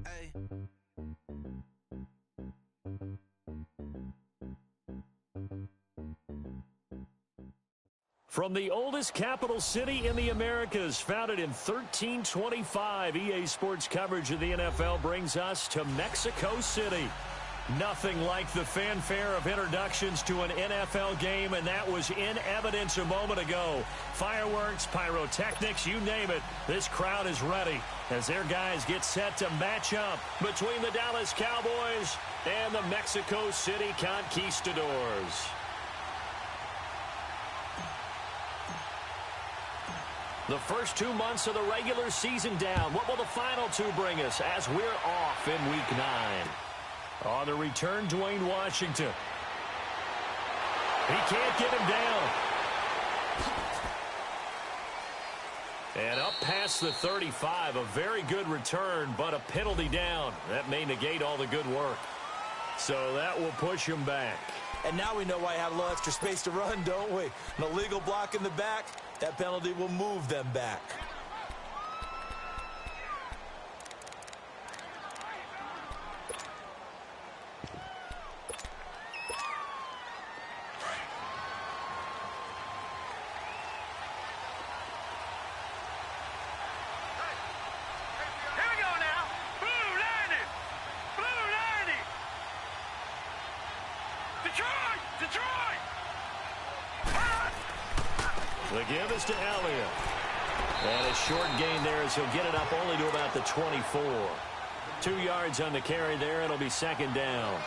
Ay. From the oldest capital city in the Americas, founded in 1325, EA Sports coverage of the NFL brings us to Mexico City. Nothing like the fanfare of introductions to an NFL game, and that was in evidence a moment ago. Fireworks, pyrotechnics, you name it. This crowd is ready as their guys get set to match up between the Dallas Cowboys and the Mexico City Conquistadors. The first 2 months of the regular season down. What will the final two bring us as we're off in Week 9? On the return, Dwayne Washington. He can't get him down. And up past the 35, a very good return, but a penalty down. That may negate all the good work. So that will push him back. And now we know why he had a little extra space to run, don't we? An illegal block in the back. That penalty will move them back. The give is to Elliott. And a short gain there as he'll get it up only to about the 24. 2 yards on the carry there. It'll be second down.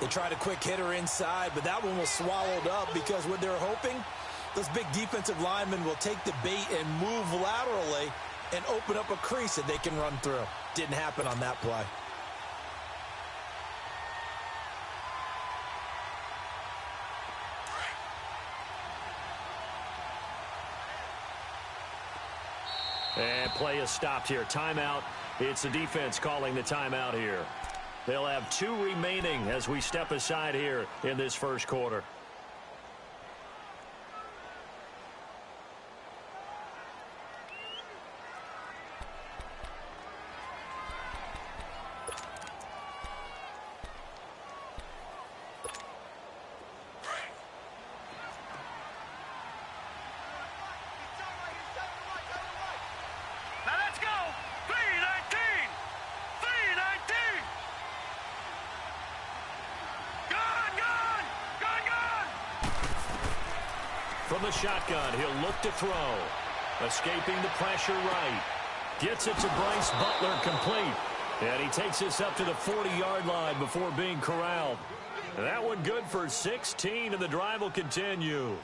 They tried a quick hitter inside, but that one was swallowed up because what they're hoping, those big defensive linemen will take the bait and move laterally and open up a crease that they can run through. Didn't happen on that play. And play is stopped here. Timeout. It's the defense calling the timeout here. They'll have 2 remaining as we step aside here in this first quarter. From the shotgun, he'll look to throw. Escaping the pressure right. Gets it to Bryce Butler complete. And he takes this up to the 40-yard line before being corralled. And that one good for 16, and the drive will continue.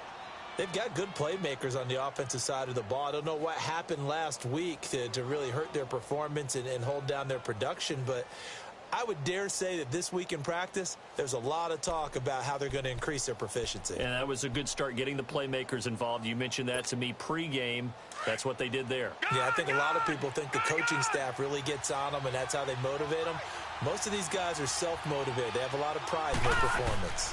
They've got good playmakers on the offensive side of the ball. I don't know what happened last week to really hurt their performance and hold down their production, but I would dare say that this week in practice, there's a lot of talk about how they're going to increase their proficiency. And that was a good start getting the playmakers involved. You mentioned that to me pregame. That's what they did there. Yeah, I think a lot of people think the coaching staff really gets on them, and that's how they motivate them. Most of these guys are self-motivated. They have a lot of pride in their performance.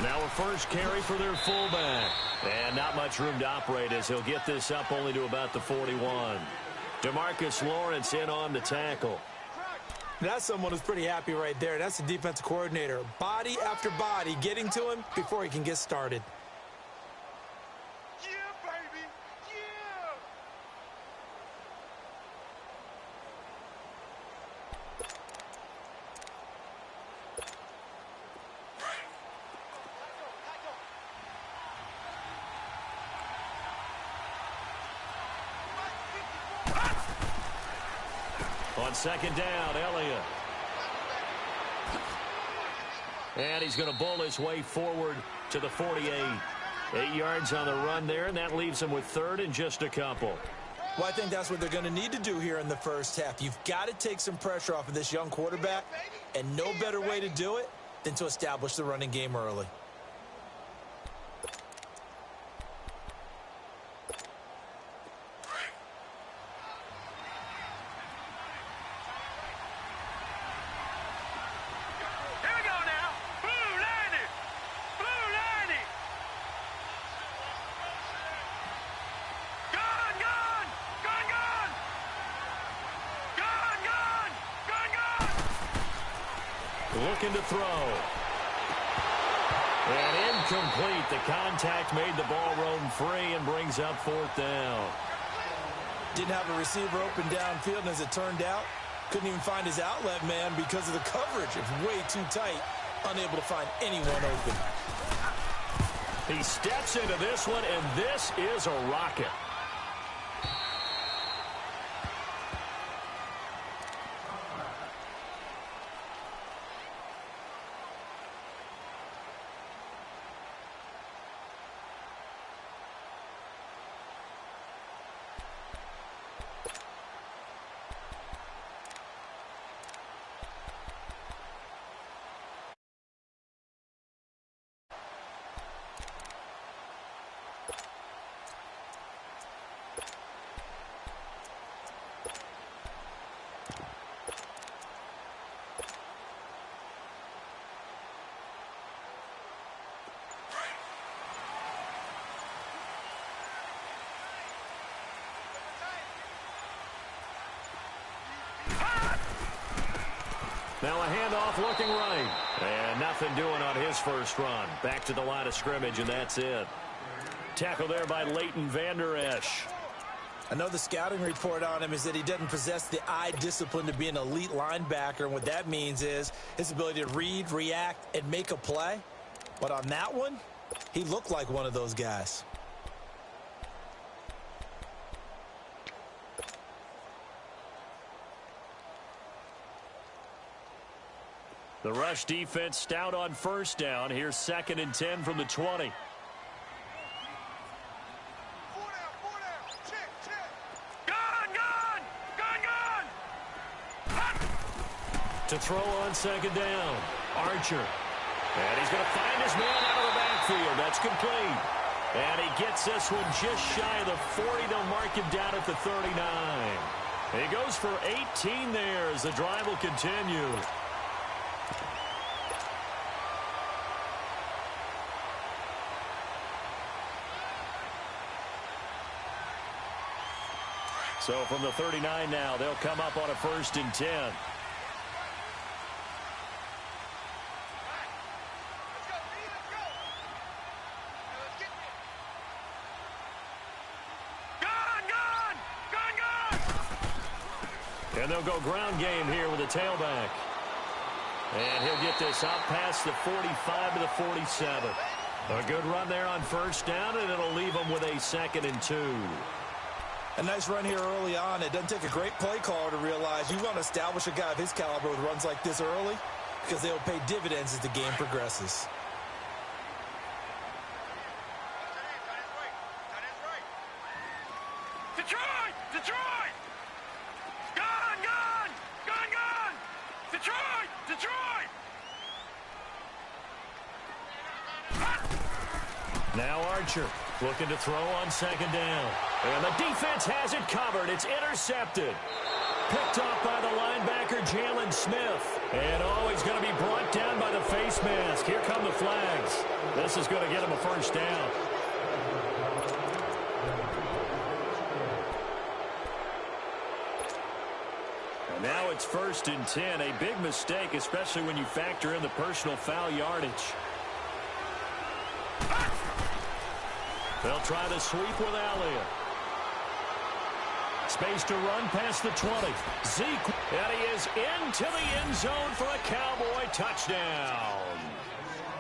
Now a first carry for their fullback. And not much room to operate as he'll get this up only to about the 41. DeMarcus Lawrence in on the tackle. That's someone who's pretty happy right there. That's the defensive coordinator. Body after body getting to him before he can get started. Yeah, baby. Yeah. On second down, Elliott. And he's going to bull his way forward to the 48. 8 yards on the run there, and that leaves him with third and just a couple. Well, I think that's what they're going to need to do here in the first half. You've got to take some pressure off of this young quarterback, and no better way to do it than to establish the running game early. looking to throw. And incomplete. The contact made the ball roam free and brings up fourth down. Didn't have a receiver open downfield, and as it turned out, couldn't even find his outlet man because of the coverage. It's way too tight, unable to find anyone open. He steps into this one, and this is a rocket. Now a handoff looking right. And nothing doing on his first run. Back to the line of scrimmage, and that's it. Tackle there by Leighton Vander Esch. I know the scouting report on him is that he doesn't possess the eye discipline to be an elite linebacker. And what that means is his ability to read, react, and make a play. But on that one, he looked like one of those guys. The rush defense stout on first down. Here's 2nd and 10 from the 20. To throw on 2nd down. Archer. And he's going to find his man out of the backfield. That's complete. And he gets this one just shy of the 40. They'll mark him down at the 39. He goes for 18 there as the drive will continue. So from the 39 now, they'll come up on a 1st and 10. And they'll go ground game here with a tailback. And he'll get this out past the 45 to the 47. A good run there on 1st down, and it'll leave them with a 2nd and 2. A nice run here early on. It doesn't take a great play caller to realize you want to establish a guy of his caliber with runs like this early because they'll pay dividends as the game progresses. Detroit! Detroit! Gone! Gone! Gone! Gone! Detroit! Detroit! Now Archer looking to throw on 2nd down. And the defense has it covered. It's intercepted. Picked off by the linebacker, Jalen Smith. And he's going to be brought down by the face mask. Here come the flags. This is going to get him a 1st down. And now it's 1st and 10. A big mistake, especially when you factor in the personal foul yardage. They'll try the sweep with Elliott. Space to run past the 20. Zeke, and he is into the end zone for a Cowboy touchdown.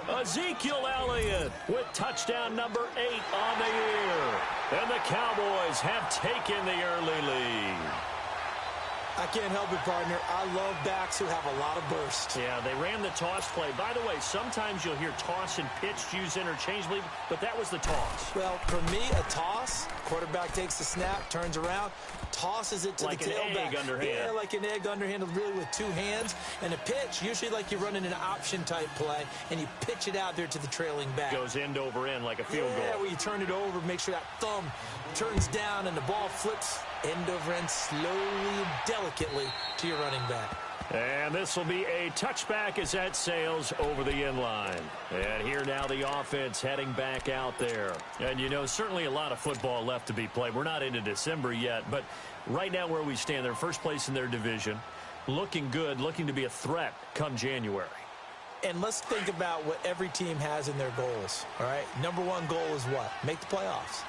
Ezekiel Elliott with touchdown number 8 on the year. And the Cowboys have taken the early lead. I can't help it, partner. I love backs who have a lot of burst. Yeah, they ran the toss play. By the way, sometimes you'll hear toss and pitch used interchangeably, but that was the toss. Well, for me, a toss, quarterback takes the snap, turns around, tosses it to like the tailback. Like an egg underhand. Yeah, like an egg underhand, really with 2 hands. And a pitch, usually like you're running an option-type play, and you pitch it out there to the trailing back. Goes end over end like a field goal. Yeah, where you turn it over, make sure that thumb turns down, and the ball flips end over end slowly and delicately to your running back. And this will be a touchback as that sails over the end line. And here now the offense heading back out there. And, you know, certainly a lot of football left to be played. We're not into December yet, but right now where we stand, they're first place in their division. Looking good, looking to be a threat come January. And let's think about what every team has in their goals, all right? Number one goal is what? Make the playoffs.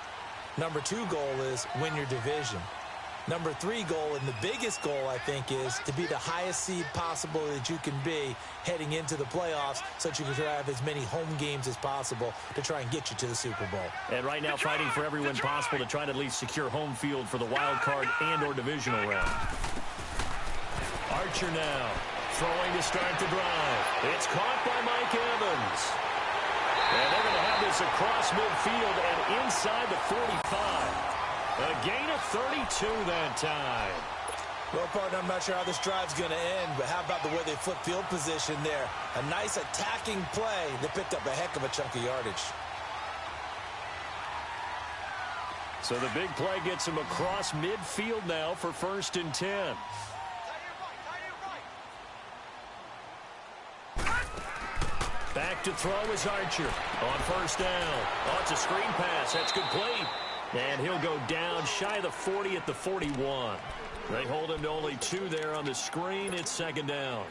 Number two goal is win your division. Number three goal, and the biggest goal, I think, is to be the highest seed possible that you can be heading into the playoffs so that you can have as many home games as possible to try and get you to the Super Bowl. And right now fighting for every win possible to try to at least secure home field for the wild card and or divisional round. Archer now throwing to start the drive. It's caught by Mike Evans. And they're going to have this across midfield and inside the 45. A gain of 32 that time. Well, partner, I'm not sure how this drive's going to end, but how about the way they flip field position there? A nice attacking play that picked up a heck of a chunk of yardage. So the big play gets him across midfield now for 1st and 10. Back to throw is Archer on 1st down. Oh, it's a screen pass. That's complete. And he'll go down shy of the 40 at the 41. They hold him to only 2 there on the screen. It's 2nd down.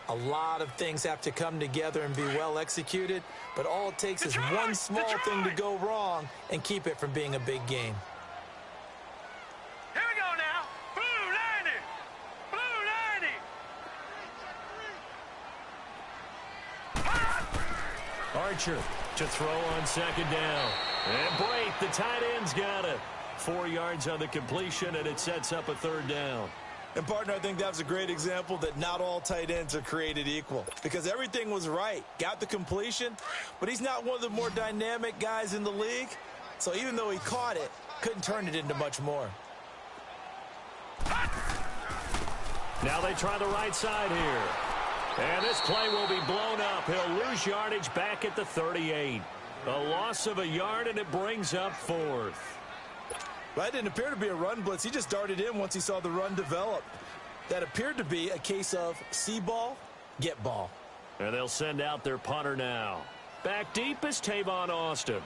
A lot of things have to come together and be well executed, but all it takes is one small thing to go wrong and keep it from being a big game. Here we go now. Blue 90. Blue 90. Archer to throw on 2nd down. And Brate, the tight end's got it. 4 yards on the completion, and it sets up a 3rd down. And, partner, I think that was a great example that not all tight ends are created equal because everything was right. Got the completion, but he's not one of the more dynamic guys in the league. So even though he caught it, couldn't turn it into much more. Now they try the right side here. And this play will be blown up. He'll lose yardage back at the 38. A loss of a yard, and it brings up 4th. Well, that didn't appear to be a run blitz. He just darted in once he saw the run develop. That appeared to be a case of see ball, get ball. And they'll send out their punter now. Back deep is Tavon Austin.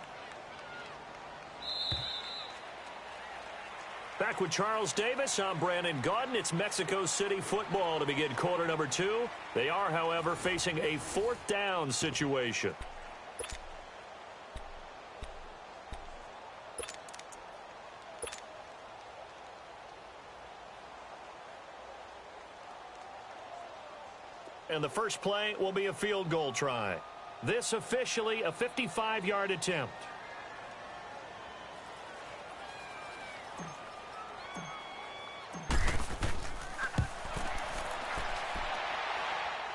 Back with Charles Davis, I'm Brandon Gaudin. It's Mexico City football to begin quarter number 2. They are, however, facing a 4th down situation. And the first play will be a field goal try. This officially a 55-yard attempt.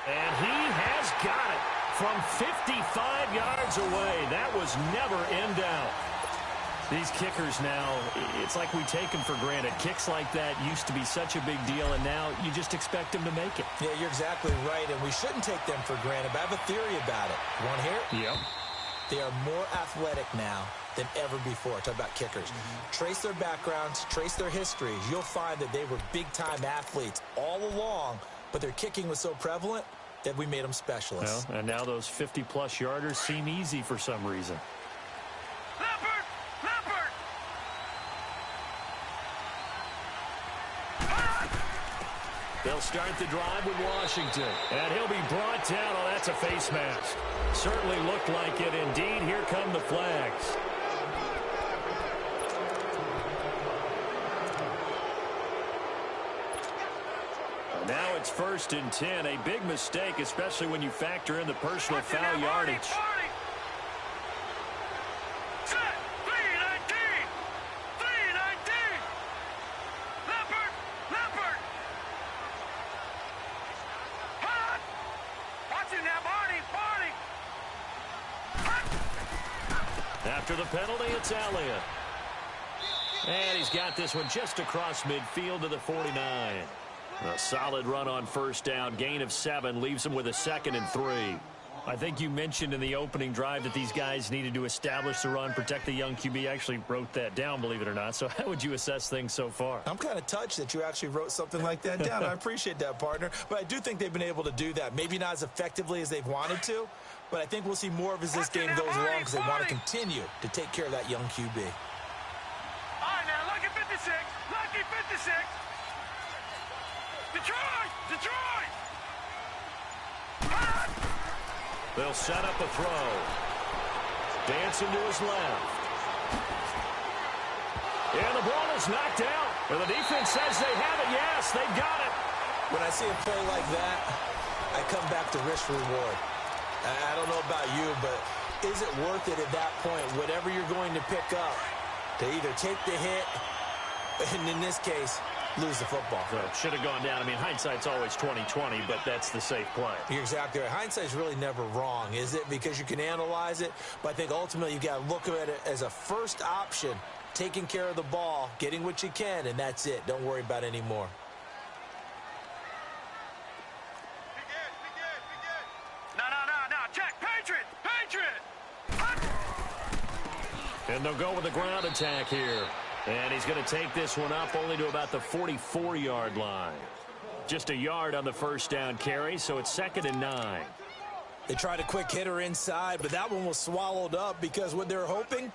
And he has got it from 55 yards away. That was never in doubt. These kickers now, it's like we take them for granted. Kicks like that used to be such a big deal, and now you just expect them to make it. Yeah, you're exactly right, and we shouldn't take them for granted, but I have a theory about it. You want to hear it? Yep. They are more athletic now than ever before. Talk about kickers. Trace their backgrounds, trace their histories. You'll find that they were big-time athletes all along, but their kicking was so prevalent that we made them specialists. Well, and now those 50-plus yarders seem easy for some reason. Leopard! Leopard! They'll start the drive with Washington. And he'll be brought down. Oh, that's a face mask. Certainly looked like it. Indeed, here come the flags. Now it's 1st and 10. A big mistake, especially when you factor in the personal foul yardage. Set! 319! 319! Leopard! Leopard! Hot! Watch him now, Barney! Barney! After the penalty, it's Elliott. And he's got this one just across midfield to the 49. A solid run on 1st down. Gain of 7 leaves them with a 2nd and 3. I think you mentioned in the opening drive that these guys needed to establish the run, protect the young QB. I actually wrote that down, believe it or not. So how would you assess things so far? I'm kind of touched that you actually wrote something like that down. I appreciate that, partner. But I do think they've been able to do that. Maybe not as effectively as they've wanted to, but I think we'll see more of as this game goes along because they want to continue to take care of that young QB. All right, now, lucky 56! Lucky 56! Detroit! Detroit! They'll set up a throw. Dancing to his left. And the ball is knocked out. And the defense says they have it. Yes, they've got it. When I see a play like that, I come back to risk reward. I don't know about you, but is it worth it at that point, whatever you're going to pick up, to either take the hit, and in this case, lose the football? So it should have gone down. I mean, hindsight's always 20/20, but that's the safe play. You're exactly right. Hindsight's really never wrong, is it? Because you can analyze it, but I think ultimately you got to look at it as a first option, taking care of the ball, getting what you can, and that's it. Don't worry about any more. Check, Patriot! And they'll go with a ground attack here. And he's going to take this one up only to about the 44-yard line. Just a yard on the first down carry, so it's 2nd and 9. They tried a quick hitter inside, but that one was swallowed up because what they're hoping,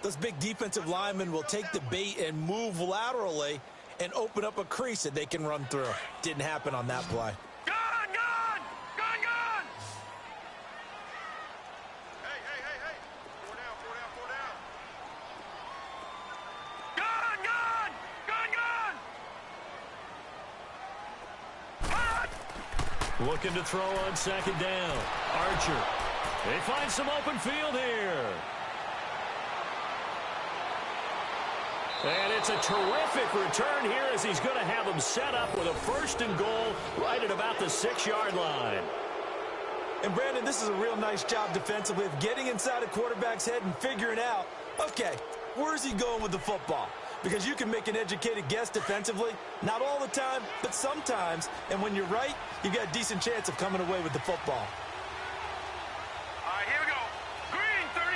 those big defensive linemen will take the bait and move laterally and open up a crease that they can run through. Didn't happen on that play. Gone! Hey. 4 down. Gone! Looking to throw on 2nd down. Archer. They find some open field here. And it's a terrific return here as he's going to have them set up with a 1st and goal right at about the 6-yard line. And, Brandon, this is a real nice job defensively of getting inside a quarterback's head and figuring out, okay, where's he going with the football? Because you can make an educated guess defensively, not all the time, but sometimes. And when you're right, you got a decent chance of coming away with the football. All right, here we go. Green 39!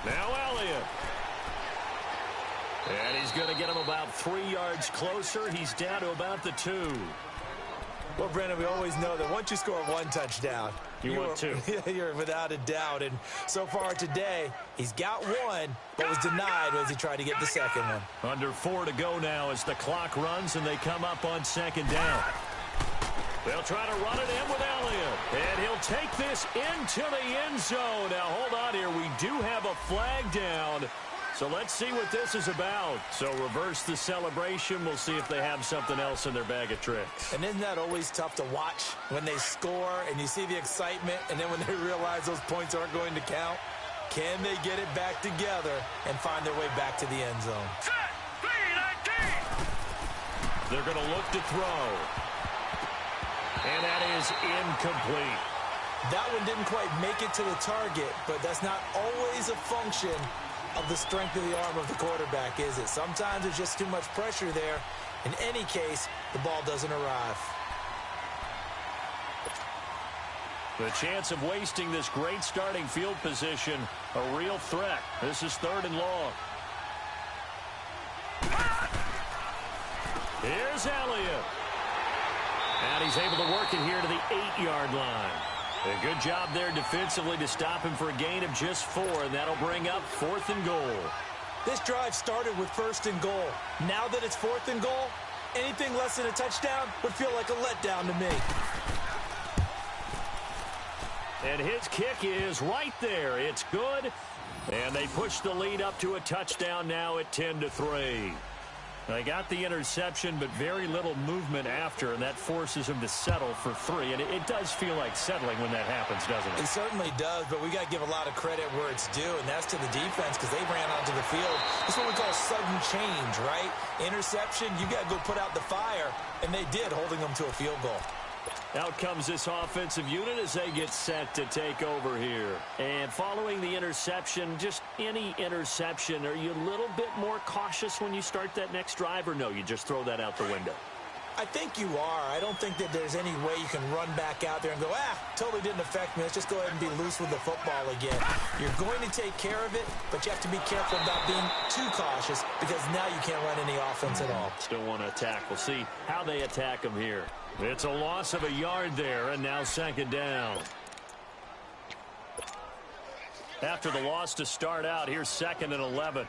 Now Elliott. And he's going to get him about 3 yards closer. He's down to about the 2. Well, Brandon, we always know that once you score 1 touchdown, you want 2. You're without a doubt. And so far today, he's got 1, but was denied as he tried to get the 2nd one. Under 4 to go now as the clock runs and they come up on 2nd down. They'll try to run it in with Elliott. And he'll take this into the end zone. Now, hold on here. We do have a flag down. So let's see what this is about. So reverse the celebration. We'll see if they have something else in their bag of tricks. And isn't that always tough to watch when they score and you see the excitement, and then when they realize those points aren't going to count? Can they get it back together and find their way back to the end zone? Set! 3-19! They're going to look to throw. And that is incomplete. That one didn't quite make it to the target, but that's not always a function of the strength of the arm of the quarterback, is it? Sometimes there's just too much pressure there. In any case, the ball doesn't arrive. The chance of wasting this great starting field position, a real threat. This is 3rd and long. Here's Elliott. And he's able to work it here to the 8-yard line. A good job there defensively to stop him for a gain of just 4, and that'll bring up 4th and goal. This drive started with 1st and goal. Now that it's 4th and goal, anything less than a touchdown would feel like a letdown to me. And his kick is right there. It's good. And they push the lead up to a touchdown now at 10-3. They got the interception, but very little movement after, and that forces him to settle for 3. And it does feel like settling when that happens, doesn't it? It certainly does, but we got to give a lot of credit where it's due, and that's to the defense because they ran onto the field. That's what we call sudden change, right? Interception, you got to go put out the fire, and they did, holding them to a field goal. Out comes this offensive unit as they get set to take over here. And following the interception, just any interception, are you a little bit more cautious when you start that next drive, or no, you just throw that out the window? I think you are. I don't think that there's any way you can run back out there and go, totally didn't affect me. Let's just go ahead and be loose with the football again. You're going to take care of it, but you have to be careful about being too cautious because now you can't run any offense at all. Still want to attack. We'll see how they attack him here. It's a loss of a yard there, and now 2nd down. After the loss to start out, here's 2nd and 11.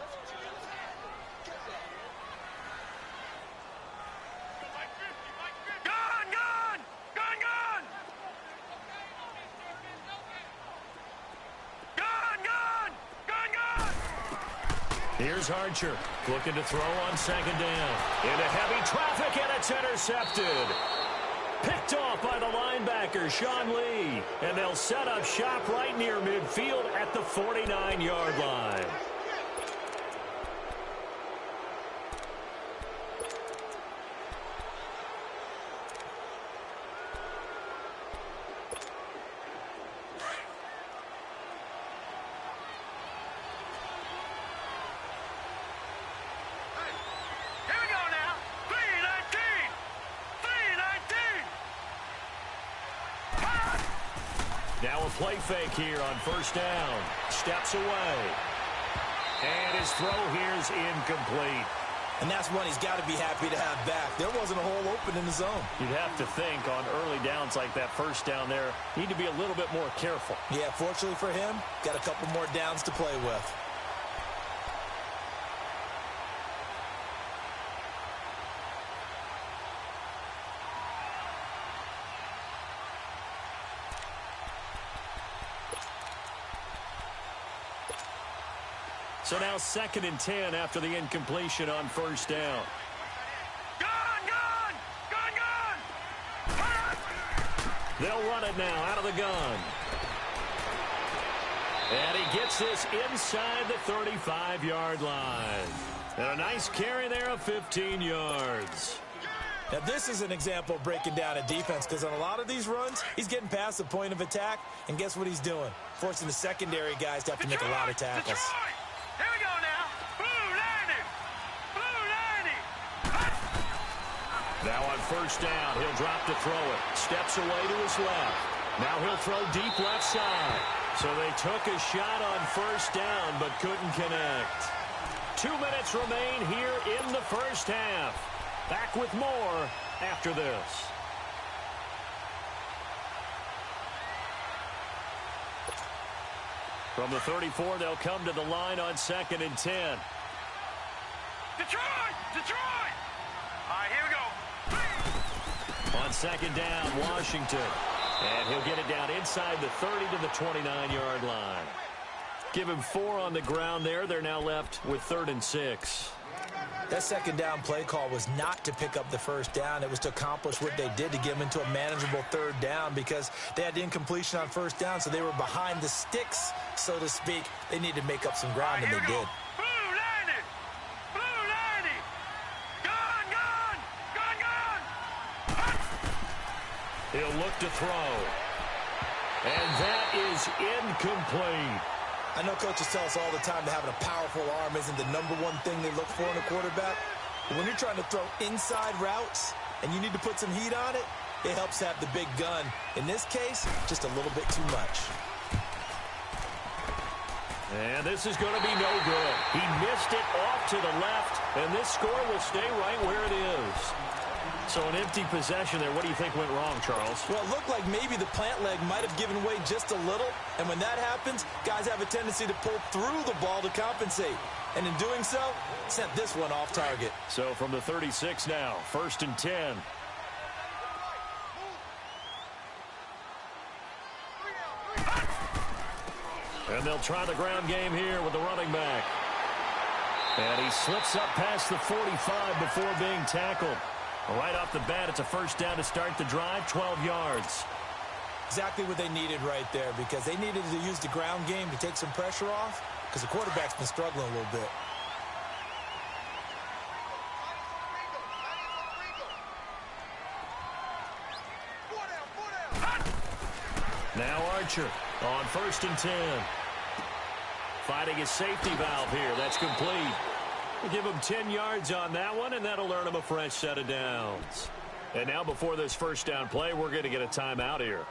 Here's Archer looking to throw on second down. Into heavy traffic, and it's intercepted. Picked off by the linebacker, Sean Lee. And they'll set up shop right near midfield at the 49-yard line. Now a play fake here on first down. Steps away. And his throw here is incomplete. And that's one he's got to be happy to have back. There wasn't a hole open in the zone. You'd have to think on early downs like that first down there, need to be a little bit more careful. Yeah, fortunately for him, got a couple more downs to play with. So now 2nd and 10 after the incompletion on first down. Gun! They'll run it now out of the gun. And he gets this inside the 35-yard line. And a nice carry there of 15 yards. Now, this is an example of breaking down a defense because on a lot of these runs, he's getting past the point of attack, and guess what he's doing? Forcing the secondary guys to have to make a lot of tackles. Detroit! Here we go now. Blue 90. Now on first down, he'll drop to throw it. Steps away to his left. Now he'll throw deep left side. So they took a shot on first down but couldn't connect. 2 minutes remain here in the first half. Back with more after this. From the 34, they'll come to the line on 2nd and 10. Detroit! All right, here we go. On 2nd down, Washington. And he'll get it down inside the 30 to the 29-yard line. Give him 4 on the ground there. They're now left with 3rd and 6. That 2nd down play call was not to pick up the first down. It was to accomplish what they did to get them into a manageable 3rd down because they had incompletion on first down, so they were behind the sticks, so to speak. They needed to make up some ground, and they did. Blue 90. Gun! He'll look to throw. And that is incomplete. I know coaches tell us all the time that having a powerful arm isn't the #1 thing they look for in a quarterback. But when you're trying to throw inside routes and you need to put some heat on it, it helps to have the big gun. In this case, just a little bit too much. And this is going to be no good. He missed it off to the left, and this score will stay right where it is. So an empty possession there. What do you think went wrong, Charles? Well, it looked like maybe the plant leg might have given way just a little. And when that happens, guys have a tendency to pull through the ball to compensate. And in doing so, sent this one off target. So from the 36 now, 1st and 10. And they'll try the ground game here with the running back. And he slips up past the 45 before being tackled. Right off the bat, it's a first down to start the drive, 12 yards. Exactly what they needed right there because they needed to use the ground game to take some pressure off because the quarterback's been struggling a little bit. Now Archer on 1st and 10. Fighting his safety valve here. That's complete. We'll give him 10 yards on that one, and that'll earn him a fresh set of downs. And now before this first down play, we're going to get a timeout here,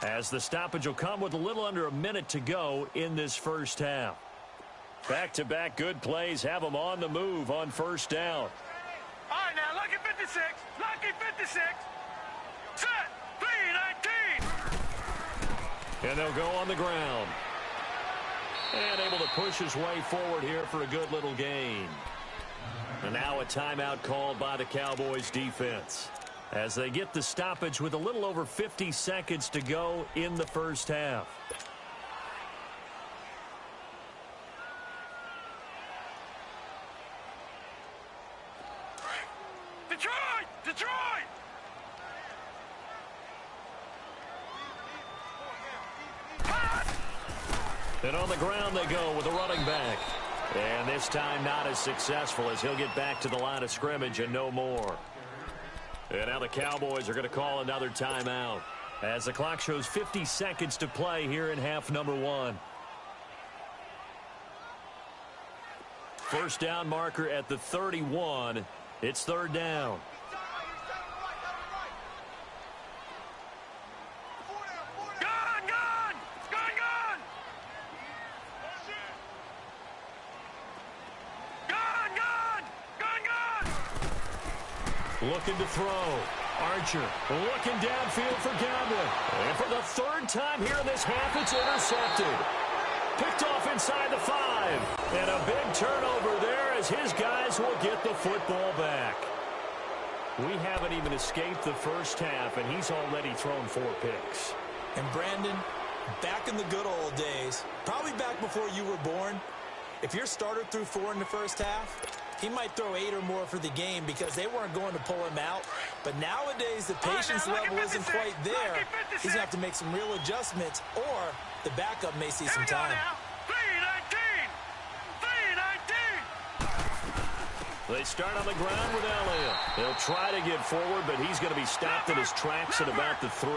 as the stoppage will come with a little under a minute to go in this first half. Back-to-back good plays have them on the move on first down. All right, now, lucky 56. Set. 3-19. And they'll go on the ground. And able to push his way forward here for a good little gain. And now a timeout called by the Cowboys defense, as they get the stoppage with a little over 50 seconds to go in the first half. Detroit! And on the ground they go with the running back. And this time not as successful as he'll get back to the line of scrimmage and no more. And now the Cowboys are going to call another timeout as the clock shows 50 seconds to play here in half number 1. First down marker at the 31. It's third down. Looking to throw. Archer looking downfield for Godwin. And for the third time here in this half, it's intercepted. Picked off inside the 5. And a big turnover there as his guys will get the football back. We haven't even escaped the first half, and he's already thrown 4 picks. And Brandon, back in the good old days, probably back before you were born, if your starter threw 4 in the first half, he might throw 8 or more for the game because they weren't going to pull him out. But nowadays, the patience level isn't quite there. He's going to have to make some real adjustments, or the backup may see some time. 3-19. They start on the ground with Elliott. He'll try to get forward, but he's going to be stopped in his tracks at about the 3.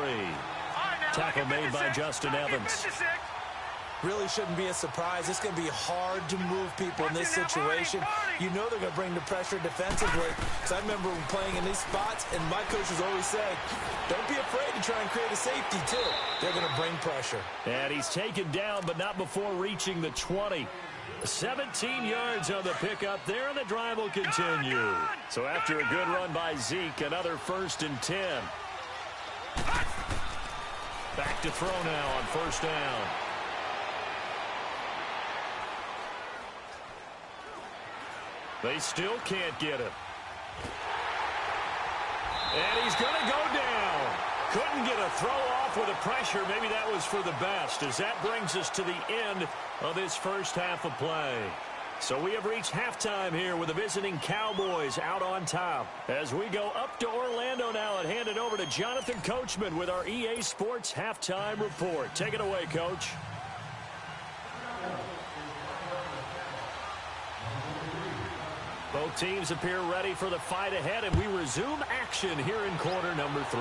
Tackle made by Justin Evans. Really shouldn't be a surprise. It's going to be hard to move people in this situation. You know they're going to bring the pressure defensively. Because I remember playing in these spots, and my coaches always said, don't be afraid to try and create a safety, too. They're going to bring pressure. And he's taken down, but not before reaching the 20. 17 yards on the pickup there, and the drive will continue. So after a good run by Zeke, another 1st and 10. Back to throw now on first down. They still can't get him. And he's going to go down. Couldn't get a throw off with the pressure. Maybe that was for the best, as that brings us to the end of this first half of play. So we have reached halftime here with the visiting Cowboys out on top. As we go up to Orlando now and hand it over to Jonathan Coachman with our EA Sports Halftime Report. Take it away, Coach. Both teams appear ready for the fight ahead, and we resume action here in quarter number 3.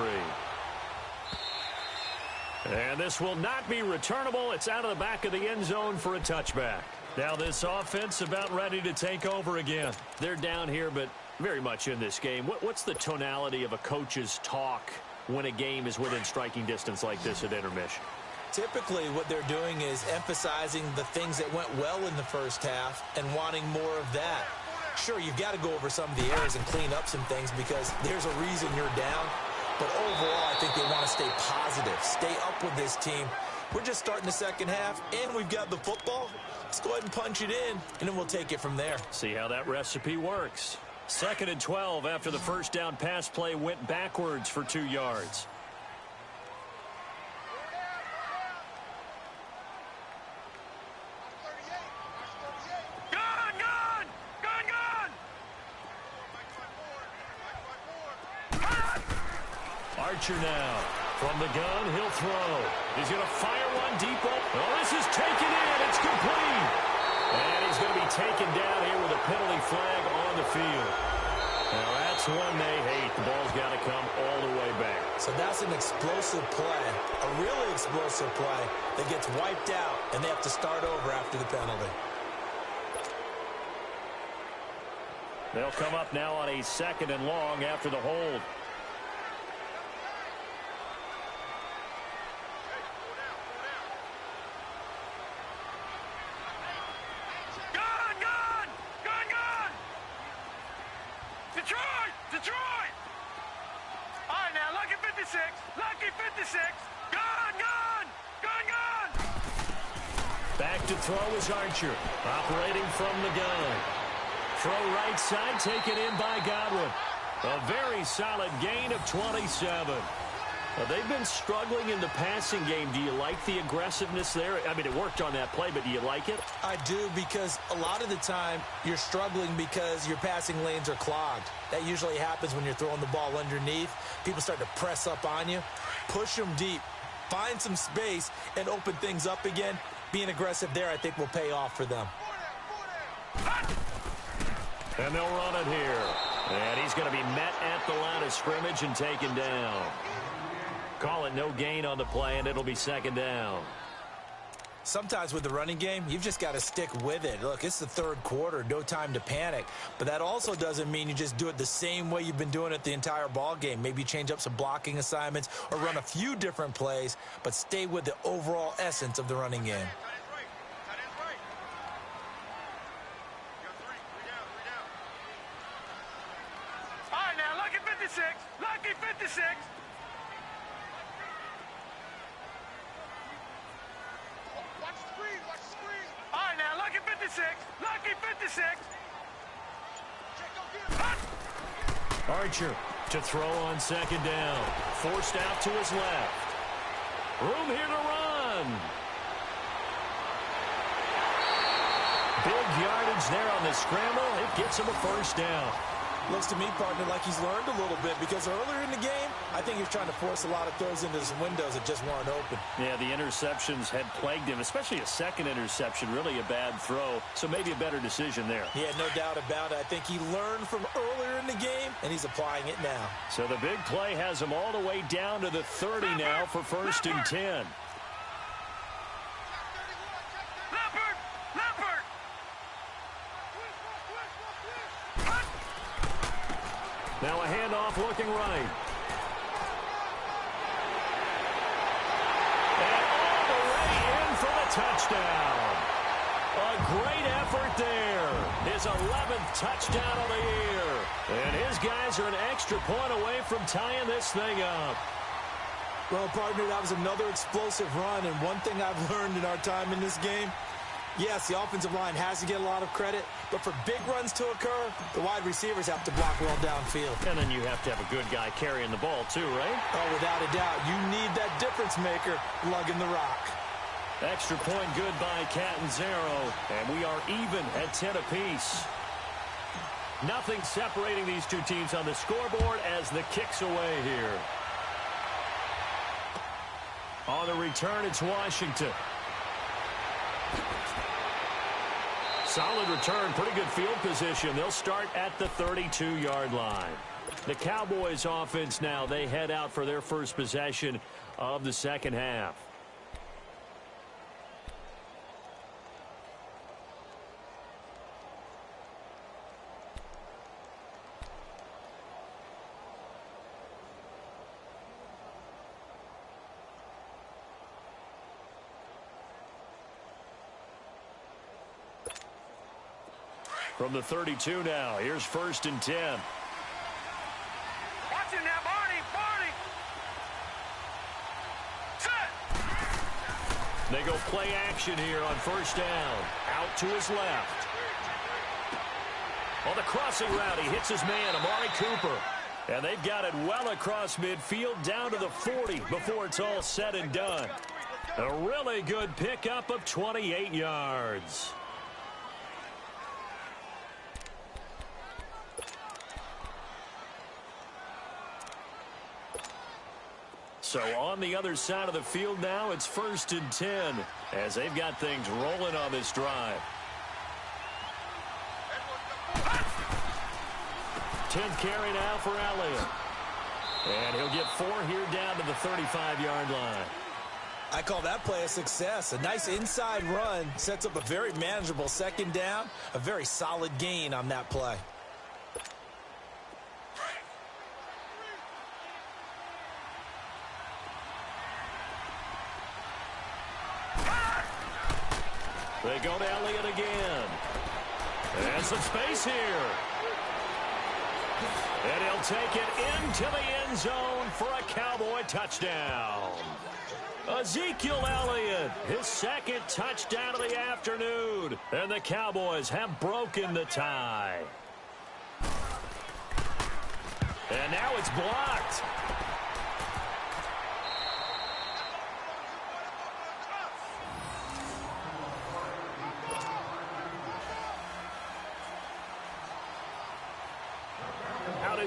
And this will not be returnable. It's out of the back of the end zone for a touchback. Now this offense about ready to take over again. They're down here, but very much in this game. What's the tonality of a coach's talk when a game is within striking distance like this at intermission? Typically, what they're doing is emphasizing the things that went well in the first half and wanting more of that. Sure, you've got to go over some of the errors and clean up some things because there's a reason you're down. But overall, I think they want to stay positive, stay up with this team. We're just starting the second half, and we've got the football. Let's go ahead and punch it in, and then we'll take it from there. See how that recipe works. 2nd and 12 after the first down pass play went backwards for 2 yards. Archer now. From the gun, he'll throw. He's going to fire one deep. Oh, this is taken in. It's complete. And he's going to be taken down here with a penalty flag on the field. Now, that's one they hate. The ball's got to come all the way back. So that's an explosive play, a really explosive play that gets wiped out, and they have to start over after the penalty. They'll come up now on a 2nd and long after the hold. Detroit! All right, now, lucky 56. Lucky 56. Gun! Back to throw is Archer. Operating from the gun. Throw right side, taken in by Godwin. A very solid gain of 27. Well, they've been struggling in the passing game. Do you like the aggressiveness there? I mean, it worked on that play, but do you like it? I do, because a lot of the time you're struggling because your passing lanes are clogged. That usually happens when you're throwing the ball underneath. People start to press up on you. Push them deep. Find some space and open things up again. Being aggressive there, I think, will pay off for them. And they'll run it here. And he's going to be met at the line of scrimmage and taken down. Call it no gain on the play, and it'll be second down. Sometimes with the running game, you've just got to stick with it. Look, it's the third quarter, no time to panic. But that also doesn't mean you just do it the same way you've been doing it the entire ball game. Maybe change up some blocking assignments or run a few different plays, but stay with the overall essence of the running game. All right, now, lucky 56. Lucky 56. All right, now, lucky 56. Lucky 56. Archer to throw on second down. Forced out to his left. Room here to run. Big yardage there on the scramble. It gets him a first down. Looks to me, partner, like he's learned a little bit, because earlier in the game, I think he was trying to force a lot of throws into some windows that just weren't open. Yeah, the interceptions had plagued him, especially a second interception, really a bad throw. So maybe a better decision there. Yeah, no doubt about it. I think he learned from earlier in the game, and he's applying it now. So the big play has him all the way down to the 30 now for first and 10. Now a handoff looking right. And all the way in for the touchdown. A great effort there. His 11th touchdown of the year. And his guys are an extra point away from tying this thing up. Well, partner, that was another explosive run, and one thing I've learned in our time in this game, yes, the offensive line has to get a lot of credit, but for big runs to occur, the wide receivers have to block well downfield. And then you have to have a good guy carrying the ball too, right? Oh, without a doubt. You need that difference maker lugging the rock. Extra point good by Catanzaro, and we are even at 10 apiece. Nothing separating these two teams on the scoreboard as the kick's away here. On the return, it's Washington. Solid return, pretty good field position. They'll start at the 32-yard line. The Cowboys offense now, they head out for their first possession of the second half. From the 32 now, here's first and 10. Watch him now, Barney. Barney. Set. They go play action here on first down. Out to his left. On the crossing route, he hits his man, Amari Cooper. And they've got it well across midfield down to the 40 before it's all said and done. A really good pickup of 28 yards. So on the other side of the field now, it's first and 10 as they've got things rolling on this drive. 10th carry now for Elliott. And he'll get 4 here down to the 35-yard line. I call that play a success. A nice inside run sets up a very manageable second down. A very solid gain on that play. They go to Elliott again. And some space here. And he'll take it into the end zone for a Cowboy touchdown. Ezekiel Elliott, his second touchdown of the afternoon. And the Cowboys have broken the tie. And now it's blocked.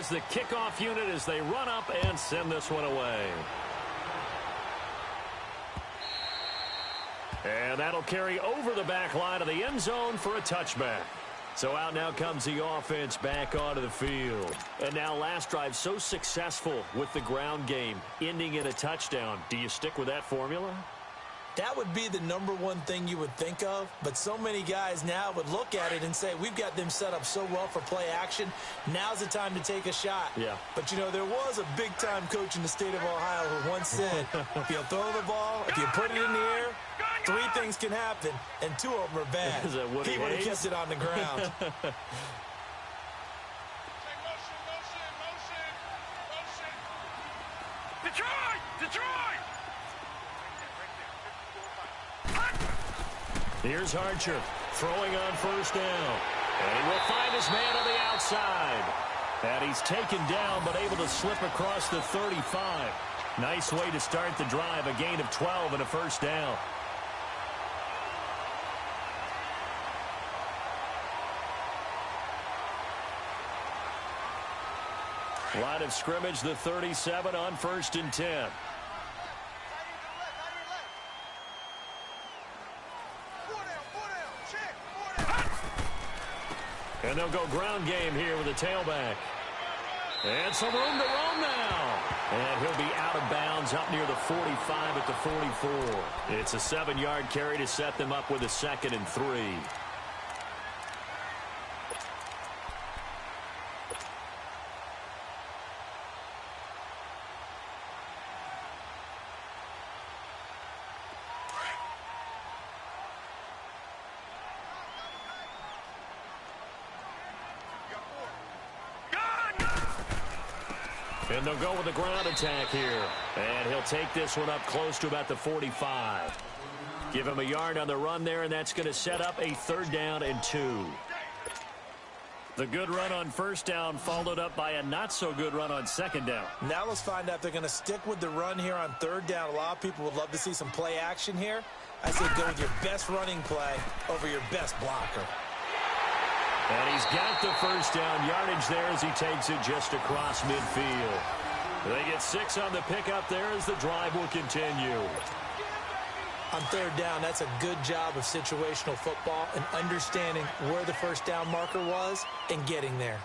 is the kickoff unit as they run up and send this one away. And that'll carry over the back line of the end zone for a touchback. So out now comes the offense back onto the field. And now last drive so successful with the ground game, ending in a touchdown. Do you stick with that formula? That would be the number one thing you would think of, but so many guys now would look at it and say, we've got them set up so well for play action. Now's the time to take a shot. Yeah. But, you know, there was a big-time coach in the state of Ohio who once said, if you throw the ball, if you put it in the air, 3 things can happen, and 2 of them are bad. Is that Woody he would have Hayes? kept it on the ground. Detroit! Detroit! Here's Archer throwing on first down. And he will find his man on the outside. And he's taken down but able to slip across the 35. Nice way to start the drive. A gain of 12 and a first down. Line of scrimmage, the 37 on 1st and 10. And they'll go ground game here with a tailback. And some room to roam now. And he'll be out of bounds up near the 45 at the 44. It's a 7-yard carry to set them up with a 2nd and 3. And they'll go with the ground attack here. And he'll take this one up close to about the 45. Give him a yard on the run there, and that's going to set up a 3rd down and 2. The good run on 1st down followed up by a not-so-good run on 2nd down. Now let's find out if they're going to stick with the run here on 3rd down. A lot of people would love to see some play action here. I say go with your best running play over your best blocker. And he's got the 1st down yardage there as he takes it just across midfield. They get 6 on the pickup there as the drive will continue. On 3rd down, that's a good job of situational football and understanding where the 1st down marker was and getting there.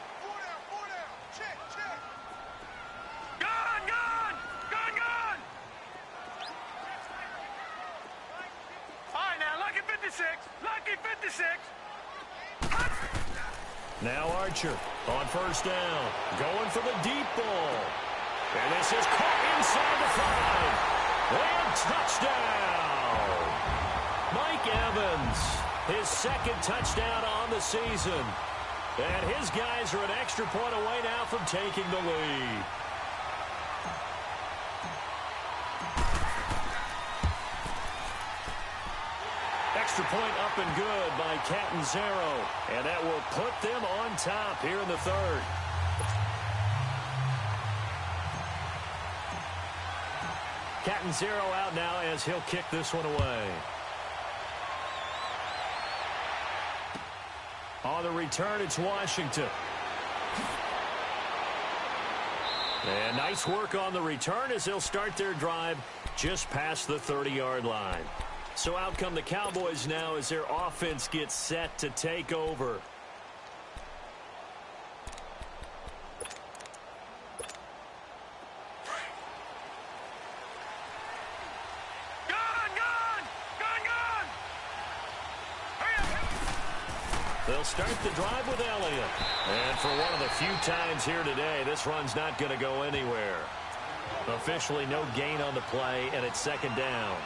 Gone! Gone! Gone! Gone! All right, now, lucky 56. Lucky 56. Now Archer on 1st down, going for the deep ball. And this is caught inside the 5. And touchdown! Mike Evans, his 2nd touchdown on the season. And his guys are an extra point away now from taking the lead. Extra point up and good by Catanzaro. And that will put them on top here in the 3rd. Catanzaro out now as he'll kick this one away. On the return, it's Washington. And nice work on the return as they'll start their drive just past the 30-yard line. So out come the Cowboys now as their offense gets set to take over. They'll start the drive with Elliott. And for one of the few times here today, this run's not going to go anywhere. Officially no gain on the play, and it's 2nd down.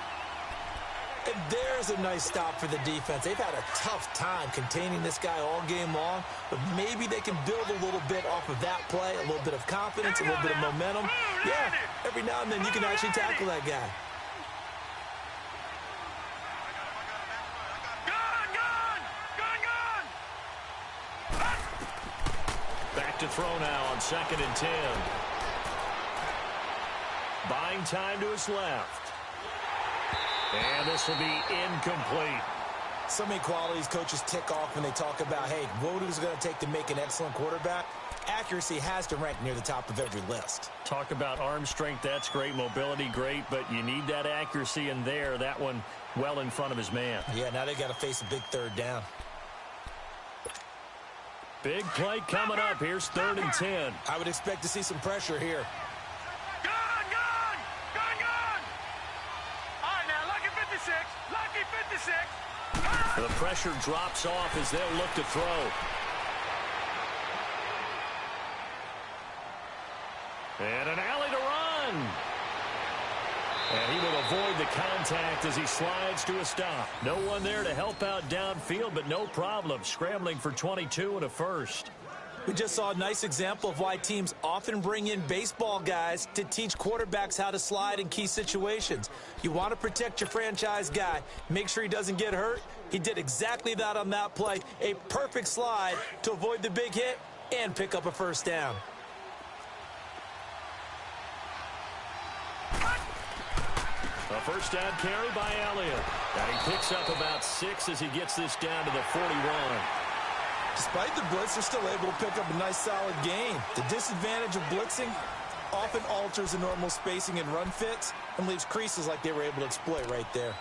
And there's a nice stop for the defense. They've had a tough time containing this guy all game long, but maybe they can build a little bit off of that play, a little bit of confidence, a little bit of momentum. Yeah, every now and then you can actually tackle that guy. Back to throw now on 2nd and 10. Buying time to his left. And this will be incomplete. So many qualities coaches tick off when they talk about, hey, what is it going to take to make an excellent quarterback? accuracy has to rank near the top of every list. Talk about arm strength, that's great. Mobility, great, but you need that accuracy in there. That one well in front of his man. Yeah, now they got to face a big third down. Big play coming up. Here's 3rd and 10. I would expect to see some pressure here. Gun, gun! Gun, gun! All right, now, lucky 56. Lucky 56. The pressure drops off as they'll look to throw. And an alley to run. And he will avoid the contact as he slides to a stop. No one there to help out downfield, but no problem. Scrambling for 22 and a first. We just saw a nice example of why teams often bring in baseball guys to teach quarterbacks how to slide in key situations. You want to protect your franchise guy. Make sure he doesn't get hurt. He did exactly that on that play. A perfect slide to avoid the big hit and pick up a first down. A first down carry by Elliott. And he picks up about 6 as he gets this down to the 41. Despite the blitz, they're still able to pick up a nice solid gain. The disadvantage of blitzing often alters the normal spacing and run fits and leaves creases like they were able to exploit right there.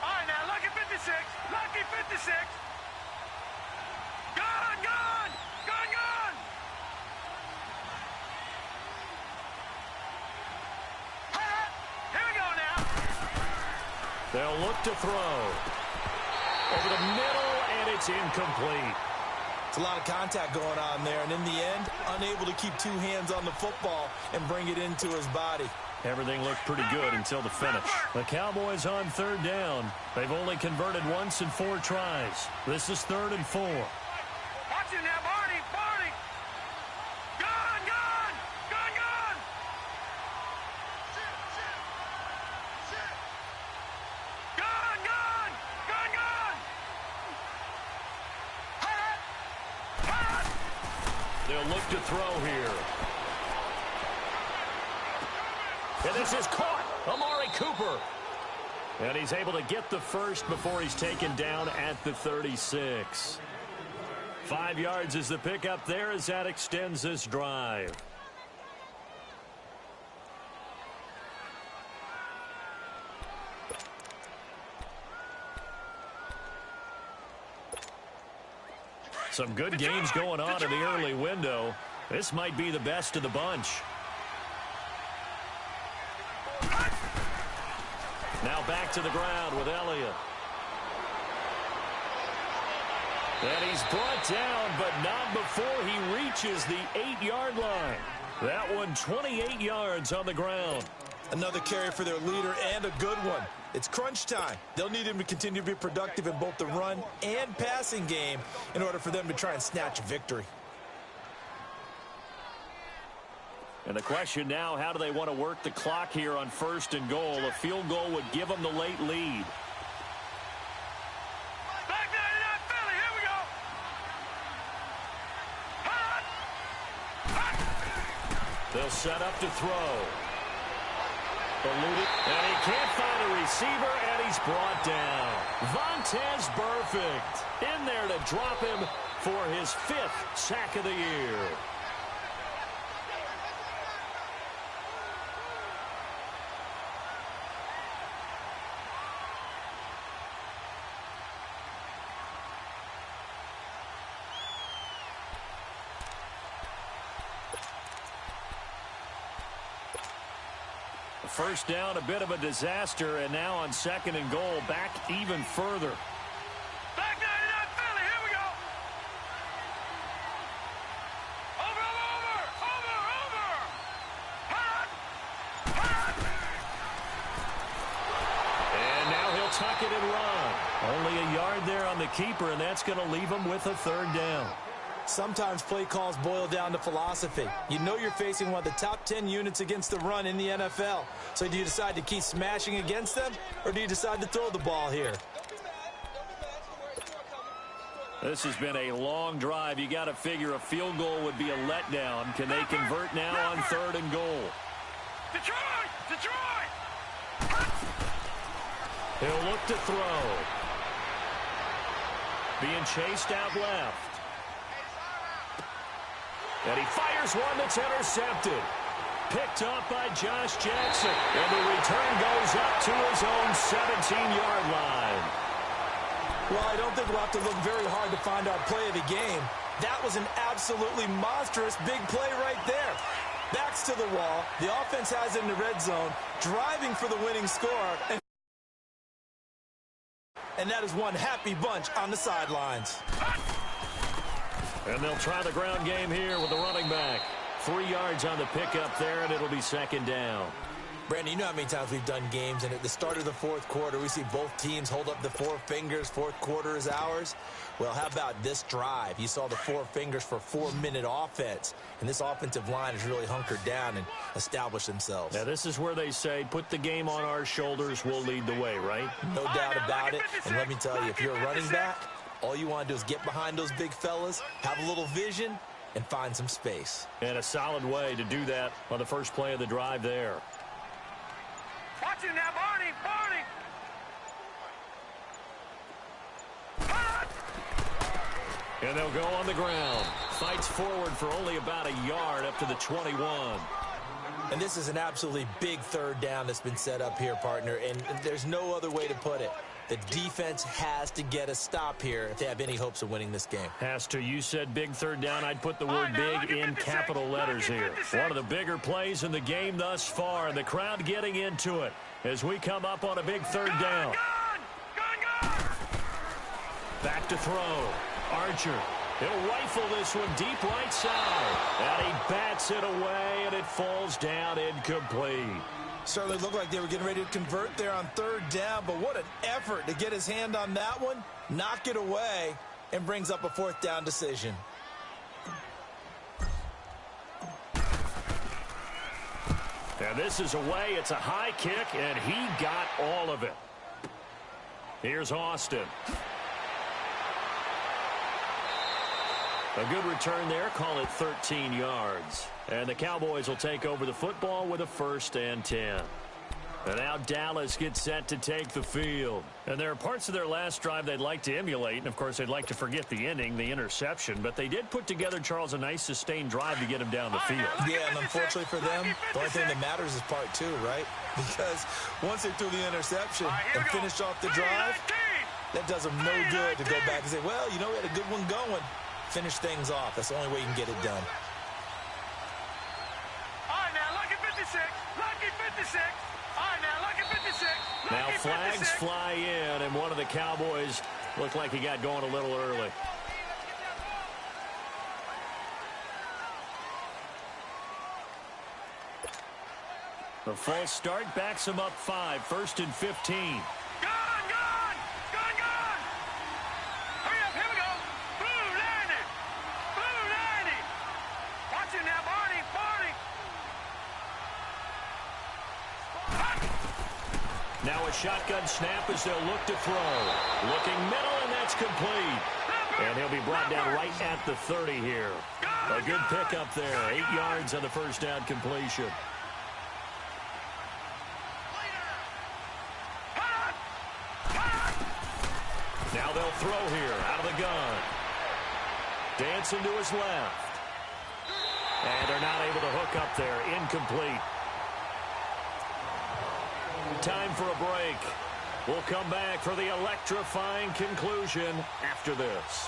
All right, now, lucky 56. Lucky 56. Gun, gun! Gun, gun! Here we go now. They'll look to throw. Over the middle, and it's incomplete. It's a lot of contact going on there, and in the end, unable to keep 2 hands on the football and bring it into his body. Everything looked pretty good until the finish. The Cowboys on 3rd down. They've only converted once in 4 tries. This is 3rd and 4. Watch him now, Barney, Barney. Gun, gun! Gun, gun! Gun, gun! Gun, gun! They'll look to throw here. And this is caught. Amari Cooper. And he's able to get the first before he's taken down at the 36. 5 yards is the pickup there as that extends this drive. Some good games going on in the early window. This might be the best of the bunch. Now back to the ground with Elliott. And he's brought down, but not before he reaches the 8-yard line. That one 28 yards on the ground. Another carry for their leader and a good one. It's crunch time. They'll need him to continue to be productive in both the run and passing game in order for them to try and snatch a victory. And the question now, how do they want to work the clock here on 1st and goal? A field goal would give them the late lead. Back 99 Philly, here we go. They'll set up to throw. Eluded, and he can't find a receiver, and he's brought down. Vontaze Burfict in there to drop him for his 5th sack of the year. First down, a bit of a disaster, and now on 2nd and goal, back even further. Back 99 Philly, here we go. Over, over, over, over. And now he'll tuck it and run. Only a yard there on the keeper, and that's going to leave him with a 3rd down. Sometimes play calls boil down to philosophy. You know you're facing one of the top 10 units against the run in the NFL. So do you decide to keep smashing against them, or do you decide to throw the ball here? This has been a long drive. You got to figure a field goal would be a letdown. Can they convert now on 3rd and goal? Detroit! Detroit! He'll look to throw. Being chased out left. And he fires one that's intercepted. Picked up by Josh Jackson. And the return goes up to his own 17-yard line. Well, I don't think we'll have to look very hard to find our play of the game. That was an absolutely monstrous big play right there. Backs to the wall. The offense has it in the red zone, driving for the winning score. And that is one happy bunch on the sidelines. And they'll try the ground game here with the running back. 3 yards on the pickup there, and it'll be 2nd down. Brandon, you know how many times we've done games, and at the start of the 4th quarter, we see both teams hold up the 4 fingers. 4th quarter is ours. Well, how about this drive? You saw the 4 fingers for 4-minute offense, and this offensive line has really hunkered down and established themselves. Now, this is where they say, put the game on our shoulders, we'll lead the way, right? No doubt about it. And let me tell you, if you're a running back, all you want to do is get behind those big fellas, have a little vision, and find some space. And a solid way to do that on the first play of the drive there. Watch him now, Barney! Barney! And they'll go on the ground. Fights forward for only about a yard up to the 21. And this is an absolutely big 3rd down that's been set up here, partner, and there's no other way to put it. The defense has to get a stop here if they have any hopes of winning this game. Has to. You said big 3rd down. I'd put the word big in capital letters here. One of the bigger plays in the game thus far, and the crowd getting into it as we come up on a big 3rd down. Back to throw. Archer. He'll rifle this one deep right side. And he bats it away, and it falls down incomplete. Certainly looked like they were getting ready to convert there on 3rd down, but what an effort to get his hand on that one, knock it away, and brings up a 4th down decision. And this is away. It's a high kick, and he got all of it. Here's Austin. A good return there. Call it 13 yards. And the Cowboys will take over the football with a 1st and 10. And now Dallas gets set to take the field. And there are parts of their last drive they'd like to emulate. And, of course, they'd like to forget the ending, the interception. But they did put together, Charles, a nice sustained drive to get him down the field. Yeah, and unfortunately for them, the only thing that matters is part 2, right? Because once they threw the interception and finished off the drive, that does them no good to go back and say, well, you know, we had a good one going. Finish things off. That's the only way you can get it done. All right, now, lucky 56. Lucky 56. All right, now, lucky 56. Now flags fly in, and one of the Cowboys looked like he got going a little early. The false start backs him up 5, 1st and 15. Now a shotgun snap as they'll look to throw. Looking middle, and that's complete. And he'll be brought down right at the 30 here. A good pickup there. 8 yards on the 1st down completion. Now they'll throw here out of the gun. Dancing to his left. And they're not able to hook up there. Incomplete. Time for a break. We'll come back for the electrifying conclusion after this.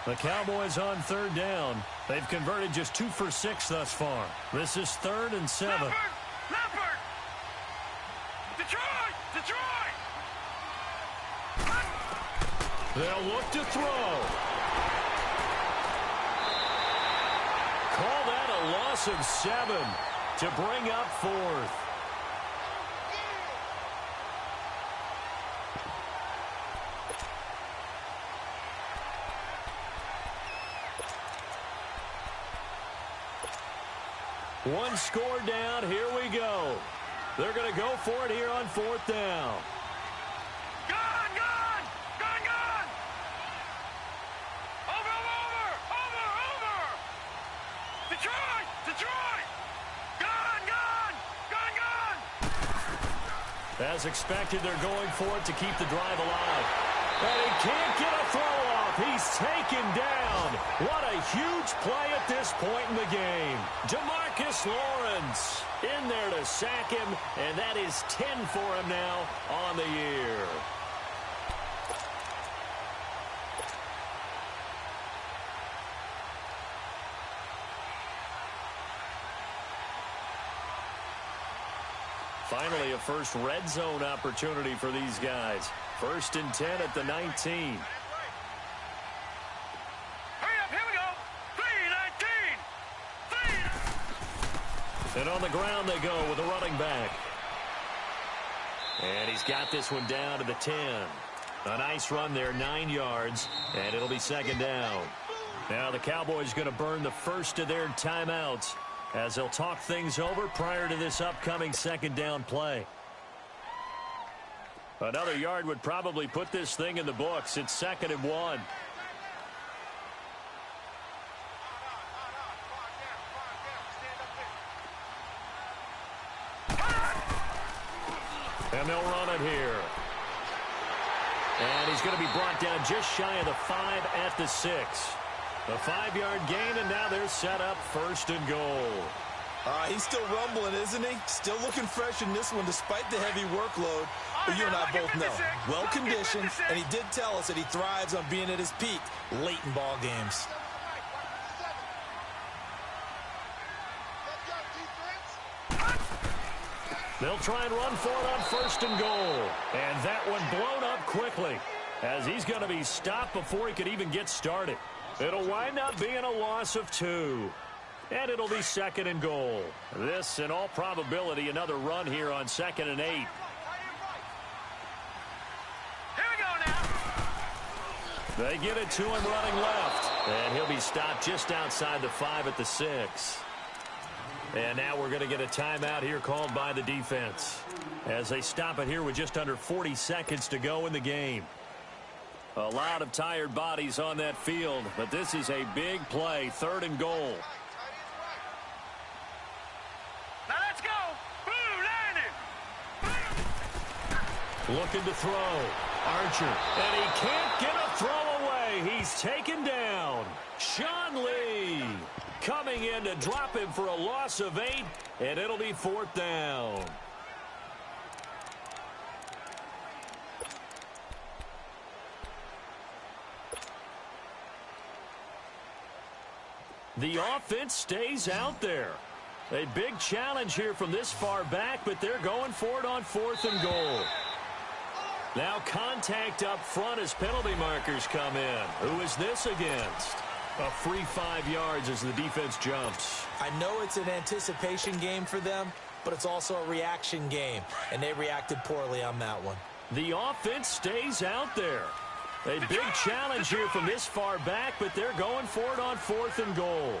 The Cowboys on 3rd down. They've converted just 2 for 6 thus far. This is 3rd and 7. Leopard! Detroit! Detroit! They'll look to throw. Call that a loss of 7 to bring up 4th. One score down. Here we go. They're going to go for it here on 4th down. Gone, gone! Gone, gone! Over, over! Over, over! Detroit! Detroit! Gone, gone! Gone, gone! As expected, they're going for it to keep the drive alive. And he can't get a throw off. He's taken down. What a huge play at this point in the game. DeMarcus Lawrence in there to sack him, and that is 10 for him now on the year. Finally, a first red zone opportunity for these guys. 1st and 10 at the 19. Hurry up, here we go! 3-19! And on the ground they go with a running back. And he's got this one down to the 10. A nice run there, 9 yards, and it'll be 2nd down. Now the Cowboys going to burn the first of their timeouts as they'll talk things over prior to this upcoming 2nd down play. Another yard would probably put this thing in the books. It's 2nd and 1. And they'll run it here. And he's going to be brought down just shy of the 5 at the 6. A 5-yard gain, and now they're set up 1st and goal. He's still rumbling, isn't he? Still looking fresh in this one despite the heavy workload. But you and I both know, well-conditioned, and he did tell us that he thrives on being at his peak late in ball games. They'll try and run for it on 1st and goal. And that one blown up quickly as he's going to be stopped before he could even get started. It'll wind up being a loss of 2. And it'll be 2nd and goal. This, in all probability, another run here on 2nd and 8. Here we go now! They get it to him running left. And he'll be stopped just outside the 5 at the 6. And now we're going to get a timeout here called by the defense as they stop it here with just under 40 seconds to go in the game. A lot of tired bodies on that field, but this is a big play, 3rd and goal. Now let's go! Blue landing! Looking to throw. Archer. And he can't get a throw away. He's taken down. Sean Lee coming in to drop him for a loss of 8, and it'll be 4th down. The offense stays out there. A big challenge here from this far back, but they're going for it on 4th and goal. Now contact up front as penalty markers come in. Who is this against? A free 5 yards as the defense jumps. I know it's an anticipation game for them, but it's also a reaction game, and they reacted poorly on that one. The offense stays out there. A big challenge here from this far back, but they're going for it on 4th and goal.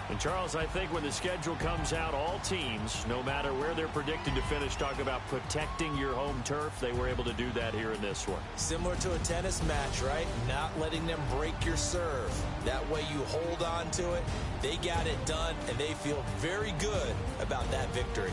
And Charles, I think when the schedule comes out, all teams, no matter where they're predicted to finish, talk about protecting your home turf. They were able to do that here in this one. Similar to a tennis match, right? Not letting them break your serve. That way you hold on to it. They got it done, and they feel very good about that victory.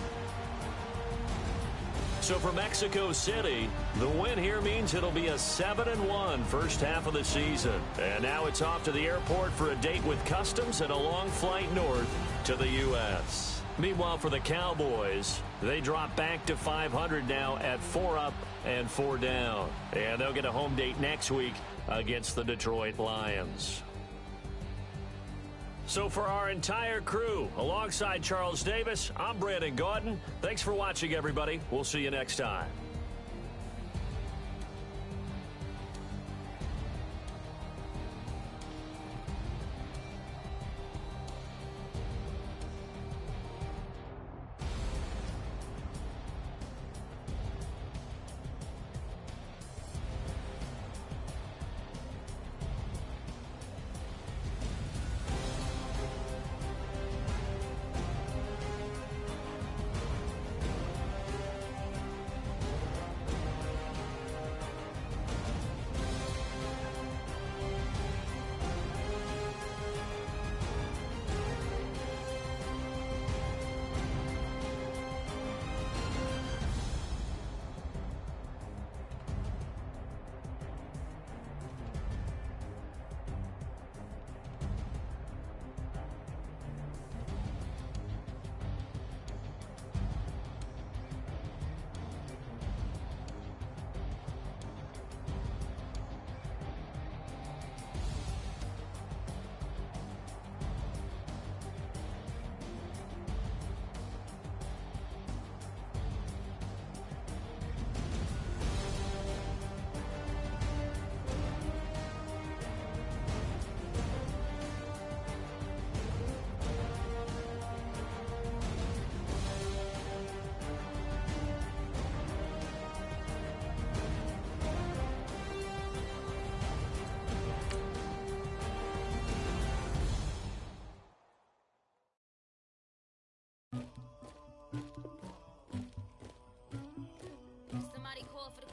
So for Mexico City, the win here means it'll be a 7-1 first half of the season. And now it's off to the airport for a date with customs and a long flight north to the U.S. Meanwhile, for the Cowboys, they drop back to 500 now at 4 up and 4 down. And they'll get a home date next week against the Detroit Lions. So for our entire crew, alongside Charles Davis, I'm Brandon Gaudin. Thanks for watching, everybody. We'll see you next time.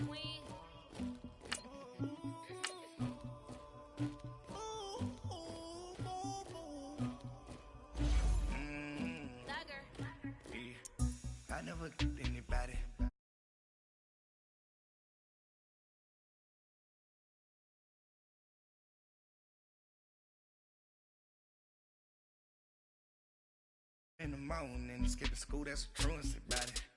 Queen. Dagger. I never get anybody. In the morning, skipping school, that's a truancy, body.